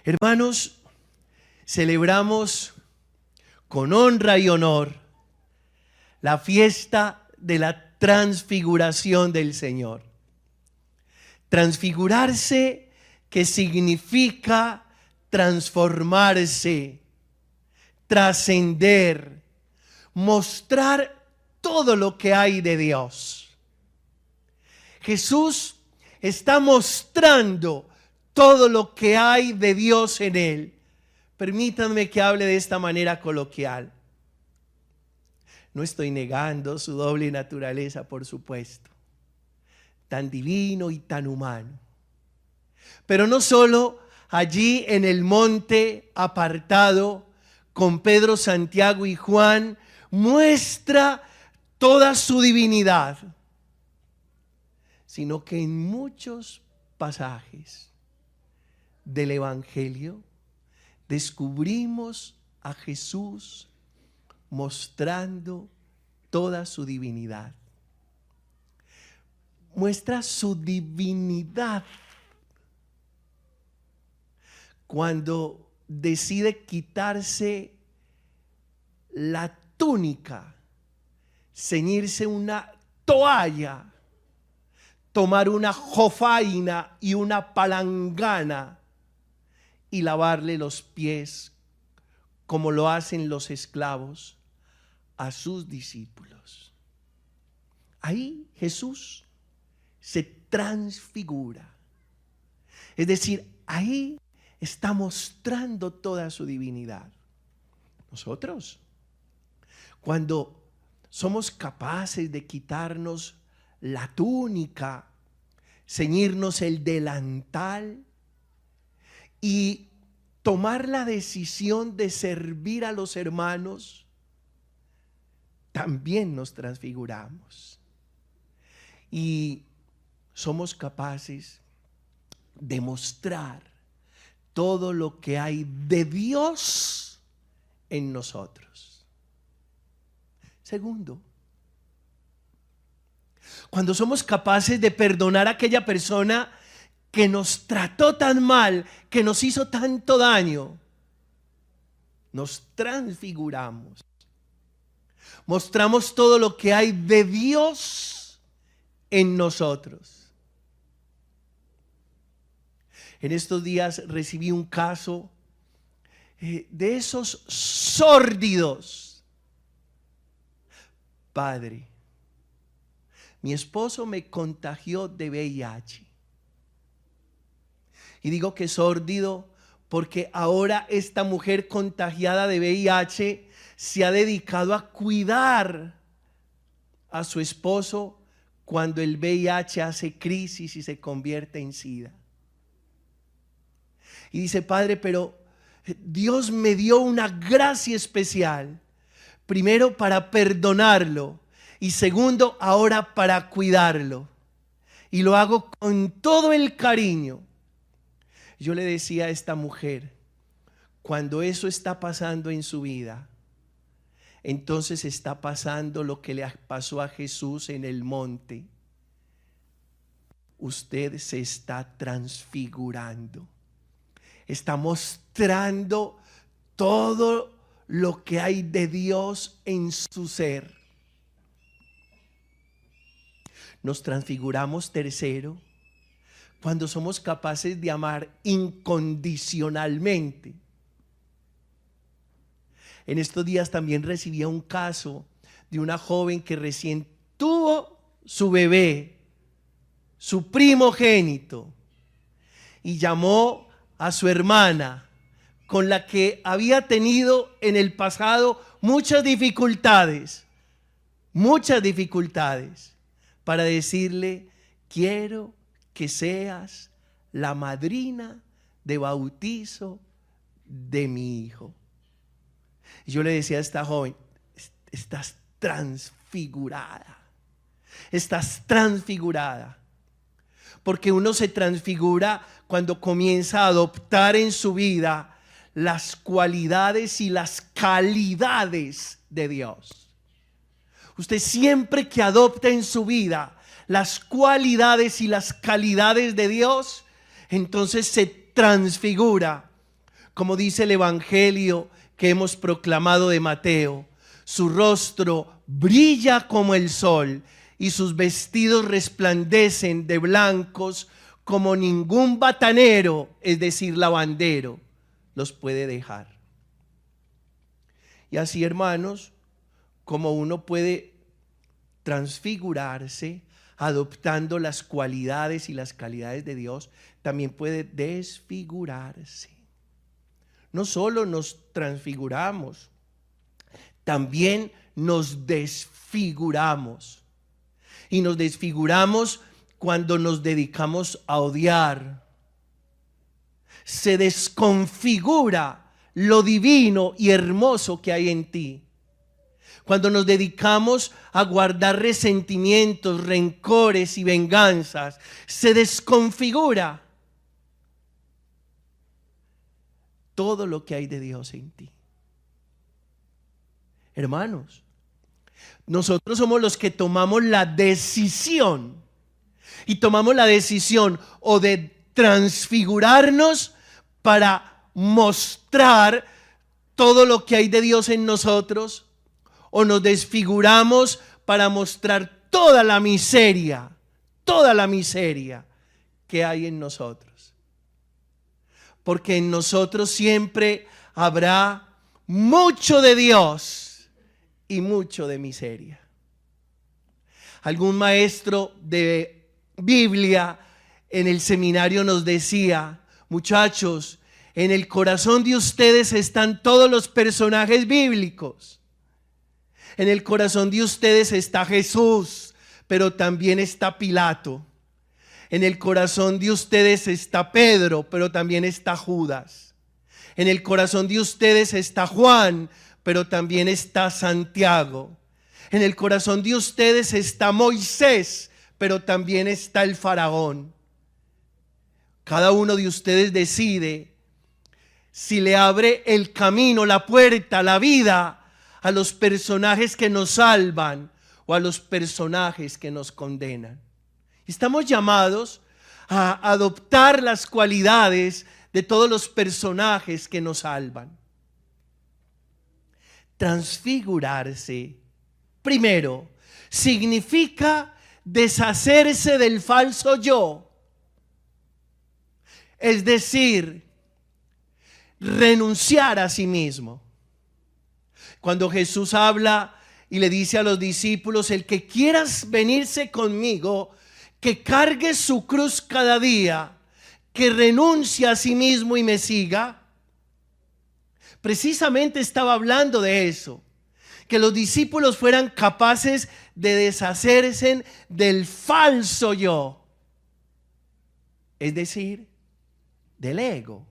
Hermanos, celebramos con honra y honor la fiesta de la transfiguración del Señor. Transfigurarse, que significa transformarse, trascender, mostrar todo lo que hay de Dios. Jesús está mostrando todo lo que hay de Dios en Él. Permítanme que hable de esta manera coloquial. No estoy negando su doble naturaleza, por supuesto, tan divino y tan humano. Pero no solo allí en el monte apartado con Pedro, Santiago y Juan muestra toda su divinidad, sino que en muchos pasajes del Evangelio descubrimos a Jesús mostrando toda su divinidad. Muestra su divinidad cuando decide quitarse la túnica, ceñirse una toalla, tomar una jofaina y una palangana y lavarle los pies, como lo hacen los esclavos a sus discípulos. Ahí Jesús se transfigura. Es decir, ahí está mostrando toda su divinidad. Nosotros, cuando somos capaces de quitarnos la túnica, ceñirnos el delantal y tomar la decisión de servir a los hermanos, también nos transfiguramos. Y somos capaces de mostrar todo lo que hay de Dios en nosotros. Segundo, cuando somos capaces de perdonar a aquella persona que nos trató tan mal, que nos hizo tanto daño, nos transfiguramos. Mostramos todo lo que hay de Dios en nosotros. En estos días recibí un caso de esos sórdidos. Padre, mi esposo me contagió de VIH. Y digo que sórdido porque ahora esta mujer contagiada de VIH se ha dedicado a cuidar a su esposo cuando el VIH hace crisis y se convierte en SIDA. Y dice, Padre, pero Dios me dio una gracia especial. Primero, para perdonarlo. Y segundo, ahora para cuidarlo. Y lo hago con todo el cariño. Yo le decía a esta mujer, cuando eso está pasando en su vida, entonces está pasando lo que le pasó a Jesús en el monte. Usted se está transfigurando. Está mostrando todo lo que hay de Dios en su ser. Nos transfiguramos, tercero, cuando somos capaces de amar incondicionalmente. En estos días también recibía un caso de una joven que recién tuvo su bebé, su primogénito, y llamó a su hermana, con la que había tenido en el pasado muchas dificultades, para decirle, quiero que seas la madrina de bautizo de mi hijo. Y yo le decía a esta joven, estás transfigurada, porque uno se transfigura cuando comienza a adoptar en su vida las cualidades y las calidades de Dios. Usted siempre que adopta en su vida las cualidades y las calidades de Dios, entonces se transfigura como dice el Evangelio que hemos proclamado de Mateo. Su rostro brilla como el sol y sus vestidos resplandecen de blancos como ningún batanero, es decir, lavandero, los puede dejar. Y así, hermanos, como uno puede transfigurarse adoptando las cualidades y las calidades de Dios, también puede desfigurarse. No solo nos transfiguramos, también nos desfiguramos. Y nos desfiguramos cuando nos dedicamos a odiar. Se desconfigura lo divino y hermoso que hay en ti. Cuando nos dedicamos a guardar resentimientos, rencores y venganzas, se desconfigura todo lo que hay de Dios en ti. Hermanos, nosotros somos los que tomamos la decisión, y tomamos la decisión o de transfigurarnos para mostrar todo lo que hay de Dios en nosotros, o nos desfiguramos para mostrar toda la miseria que hay en nosotros. Porque en nosotros siempre habrá mucho de Dios y mucho de miseria. Algún maestro de Biblia en el seminario nos decía: muchachos, en el corazón de ustedes están todos los personajes bíblicos. En el corazón de ustedes está Jesús, pero también está Pilato. En el corazón de ustedes está Pedro, pero también está Judas. En el corazón de ustedes está Juan, pero también está Santiago. En el corazón de ustedes está Moisés, pero también está el faraón. Cada uno de ustedes decide si le abre el camino, la puerta, la vida a los personajes que nos salvan o a los personajes que nos condenan. Estamos llamados a adoptar las cualidades de todos los personajes que nos salvan. Transfigurarse, primero, significa deshacerse del falso yo. Es decir, renunciar a sí mismo. Cuando Jesús habla y le dice a los discípulos: el que quieras venirse conmigo, que cargue su cruz cada día, que renuncie a sí mismo y me siga. Precisamente estaba hablando de eso, que los discípulos fueran capaces de deshacerse del falso yo, es decir, del ego.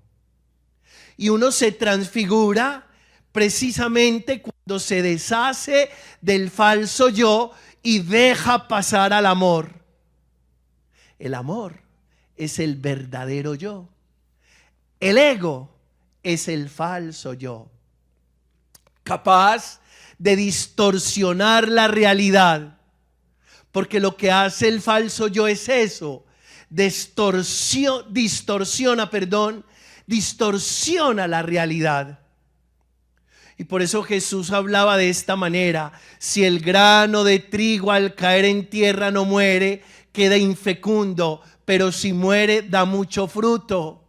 Y uno se transfigura precisamente cuando se deshace del falso yo y deja pasar al amor. El amor es el verdadero yo. El ego es el falso yo, capaz de distorsionar la realidad. Porque lo que hace el falso yo es eso: distorsiona la realidad. Y por eso Jesús hablaba de esta manera: si el grano de trigo al caer en tierra no muere, queda infecundo, pero si muere da mucho fruto.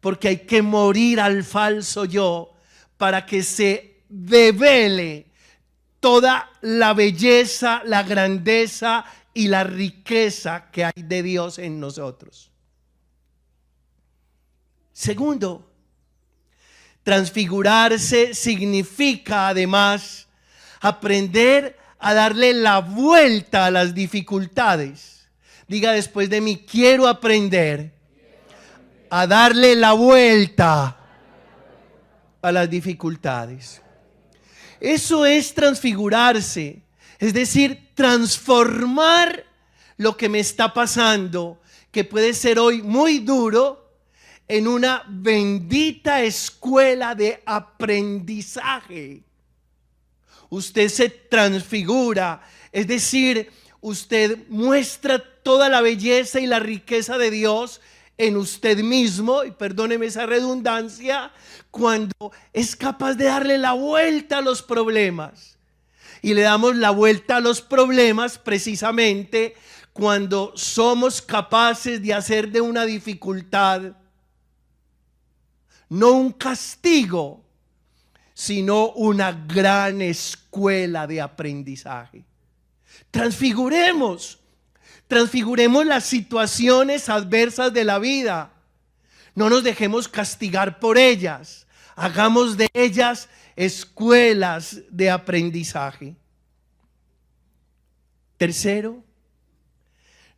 Porque hay que morir al falso yo para que se devele toda la belleza, la grandeza y la riqueza que hay de Dios en nosotros. Segundo, transfigurarse significa además aprender a darle la vuelta a las dificultades. Diga después de mí: quiero aprender a darle la vuelta a las dificultades. Eso es transfigurarse, es decir, transformar lo que me está pasando, que puede ser hoy muy duro, en una bendita escuela de aprendizaje. Usted se transfigura, es decir, usted muestra toda la belleza y la riqueza de Dios en usted mismo, y perdóneme esa redundancia, cuando es capaz de darle la vuelta a los problemas. Y le damos la vuelta a los problemas precisamente cuando somos capaces de hacer de una dificultad no un castigo, sino una gran escuela de aprendizaje. Transfiguremos las situaciones adversas de la vida. No nos dejemos castigar por ellas. Hagamos de ellas escuelas de aprendizaje. Tercero,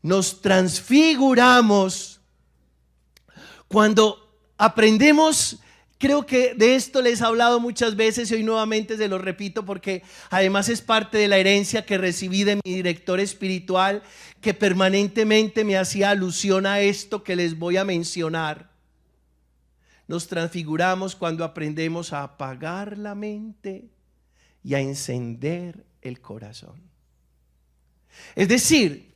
nos transfiguramos cuando aprendemos. Creo que de esto les he hablado muchas veces y hoy nuevamente se lo repito porque además es parte de la herencia que recibí de mi director espiritual, que permanentemente me hacía alusión a esto que les voy a mencionar. Nos transfiguramos cuando aprendemos a apagar la mente y a encender el corazón. Es decir,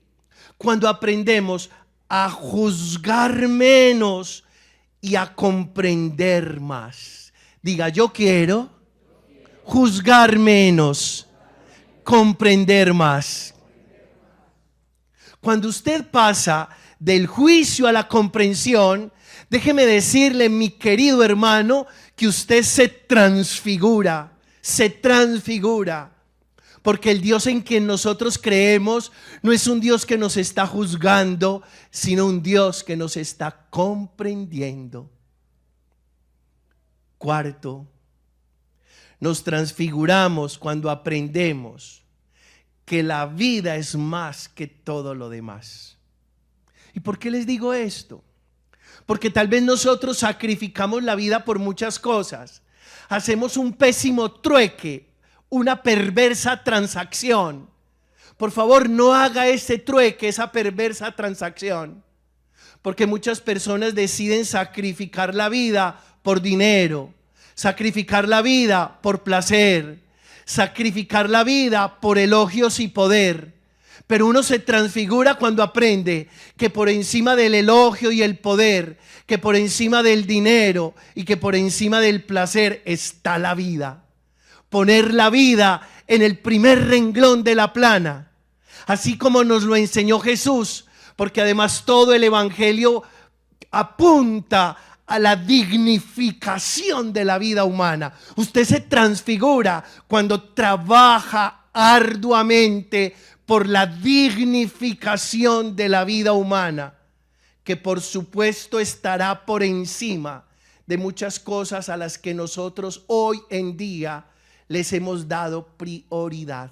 cuando aprendemos a juzgar menos y a comprender más. Diga, yo quiero juzgar menos, comprender más. Cuando usted pasa del juicio a la comprensión, déjeme decirle, mi querido hermano, que usted se transfigura. Porque el Dios en quien nosotros creemos no es un Dios que nos está juzgando, sino un Dios que nos está comprendiendo. Cuarto, nos transfiguramos cuando aprendemos que la vida es más que todo lo demás. ¿Y por qué les digo esto? Porque tal vez nosotros sacrificamos la vida por muchas cosas. Hacemos un pésimo trueque, una perversa transacción. Por favor, no haga ese trueque, esa perversa transacción. Porque muchas personas deciden sacrificar la vida por dinero, sacrificar la vida por placer, sacrificar la vida por elogios y poder. Pero uno se transfigura cuando aprende que por encima del elogio y el poder, que por encima del dinero y que por encima del placer está la vida. Poner la vida en el primer renglón de la plana, así como nos lo enseñó Jesús, porque además todo el evangelio apunta a la dignificación de la vida humana. Usted se transfigura cuando trabaja arduamente por la dignificación de la vida humana, que por supuesto estará por encima de muchas cosas a las que nosotros hoy en día les hemos dado prioridad.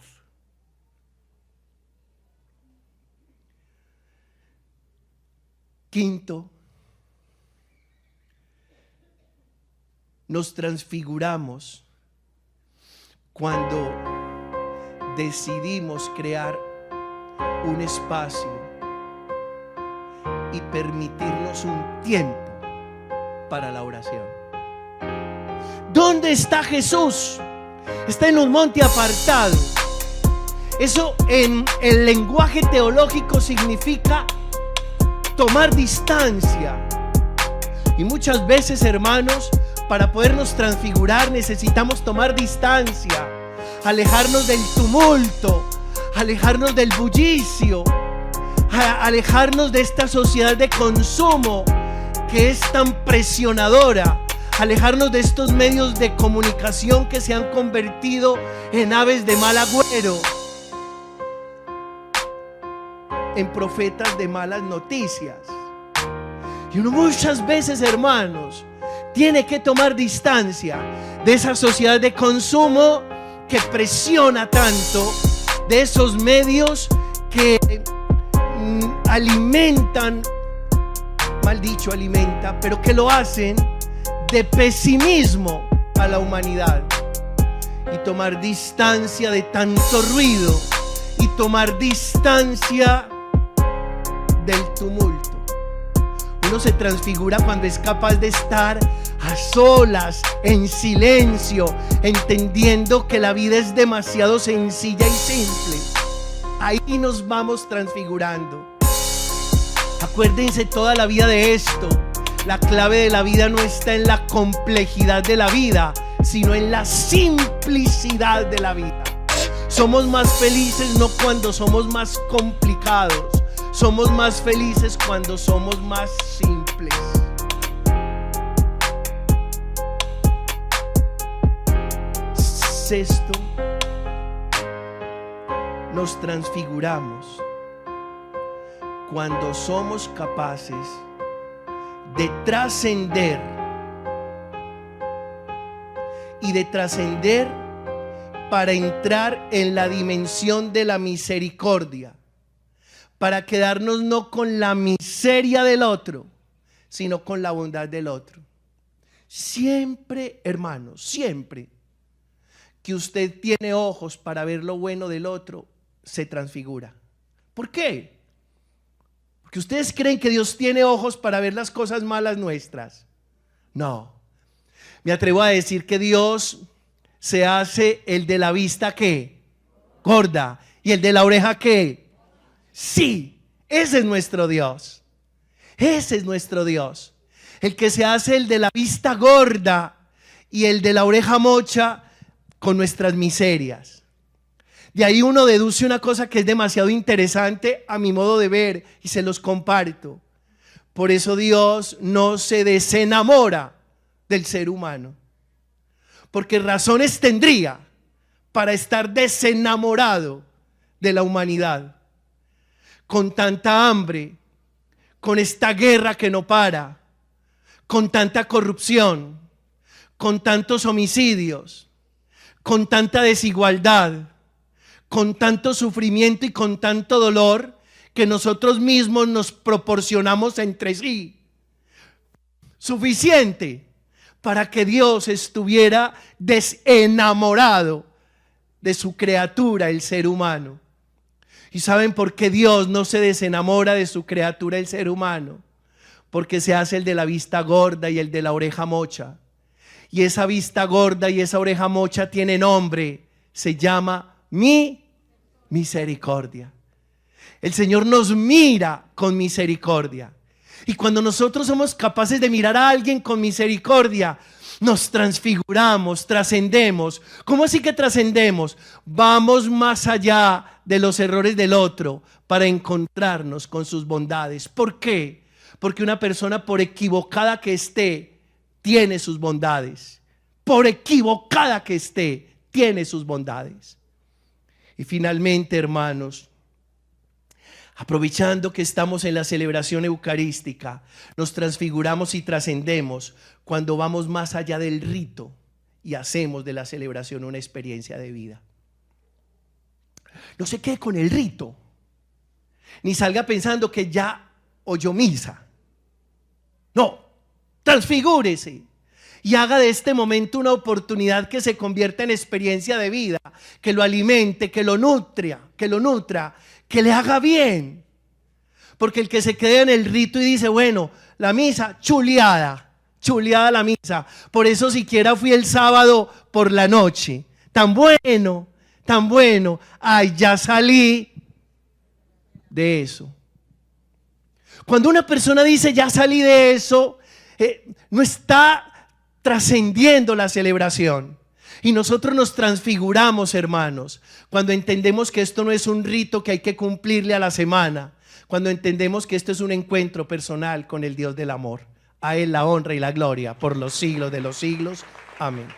Quinto, nos transfiguramos cuando decidimos crear un espacio y permitirnos un tiempo para la oración. ¿Dónde está Jesús? Está en un monte apartado. Eso en el lenguaje teológico significa tomar distancia. Y muchas veces, hermanos, para podernos transfigurar necesitamos tomar distancia, alejarnos del tumulto, alejarnos del bullicio, alejarnos de esta sociedad de consumo que es tan presionadora, alejarnos de estos medios de comunicación que se han convertido en aves de mal agüero, en profetas de malas noticias. Y uno muchas veces, hermanos, tiene que tomar distancia de esa sociedad de consumo que presiona tanto, de esos medios que alimentan, mal dicho alimenta, pero que lo hacen de pesimismo a la humanidad. Y tomar distancia de tanto ruido y tomar distancia del tumulto. Uno se transfigura cuando es capaz de estar a solas, en silencio, entendiendo que la vida es demasiado sencilla y simple. Ahí nos vamos transfigurando. Acuérdense toda la vida de esto. La clave de la vida no está en la complejidad de la vida, sino en la simplicidad de la vida. Somos más felices no cuando somos más complicados. Somos más felices cuando somos más simples. Sexto, nos transfiguramos cuando somos capaces de trascender y de trascender para entrar en la dimensión de la misericordia, para quedarnos no con la miseria del otro, sino con la bondad del otro. Siempre, hermanos, siempre que usted tiene ojos para ver lo bueno del otro, se transfigura. ¿Por qué? Porque ustedes creen que Dios tiene ojos para ver las cosas malas nuestras. No. Me atrevo a decir que Dios se hace el de la vista ¿qué? Gorda. ¿Y el de la oreja qué? Sí, ese es nuestro Dios. Ese es nuestro Dios. El que se hace el de la vista gorda y el de la oreja mocha con nuestras miserias. De ahí uno deduce una cosa que es demasiado interesante a mi modo de ver y se los comparto. Por eso Dios no se desenamora del ser humano, porque razones tendría para estar desenamorado de la humanidad. Con tanta hambre, con esta guerra que no para, con tanta corrupción, con tantos homicidios, con tanta desigualdad, con tanto sufrimiento y con tanto dolor que nosotros mismos nos proporcionamos entre sí. Suficiente para que Dios estuviera desenamorado de su criatura, el ser humano. ¿Y saben por qué Dios no se desenamora de su criatura, el ser humano? Porque se hace el de la vista gorda y el de la oreja mocha. Y esa vista gorda y esa oreja mocha tiene nombre, se llama mi misericordia. El Señor nos mira con misericordia. Y cuando nosotros somos capaces de mirar a alguien con misericordia, nos transfiguramos, trascendemos. ¿Cómo así que trascendemos? Vamos más allá de los errores del otro para encontrarnos con sus bondades. ¿Por qué? Porque una persona, por equivocada que esté, tiene sus bondades. Por equivocada que esté, tiene sus bondades. Y finalmente, hermanos, aprovechando que estamos en la celebración eucarística, nos transfiguramos y trascendemos cuando vamos más allá del rito y hacemos de la celebración una experiencia de vida. No se quede con el rito, ni salga pensando que ya oyó misa. No, transfigúrese y haga de este momento una oportunidad que se convierta en experiencia de vida, que lo alimente, que lo nutra, que le haga bien. Porque el que se queda en el rito y dice, bueno, la misa, chuleada la misa. Por eso siquiera fui el sábado por la noche. Tan bueno. Ay, ya salí de eso. Cuando una persona dice, ya salí de eso, no está trascendiendo la celebración. Y nosotros nos transfiguramos, hermanos, cuando entendemos que esto no es un rito que hay que cumplirle a la semana, cuando entendemos que esto es un encuentro personal con el Dios del amor. A Él la honra y la gloria por los siglos de los siglos. Amén.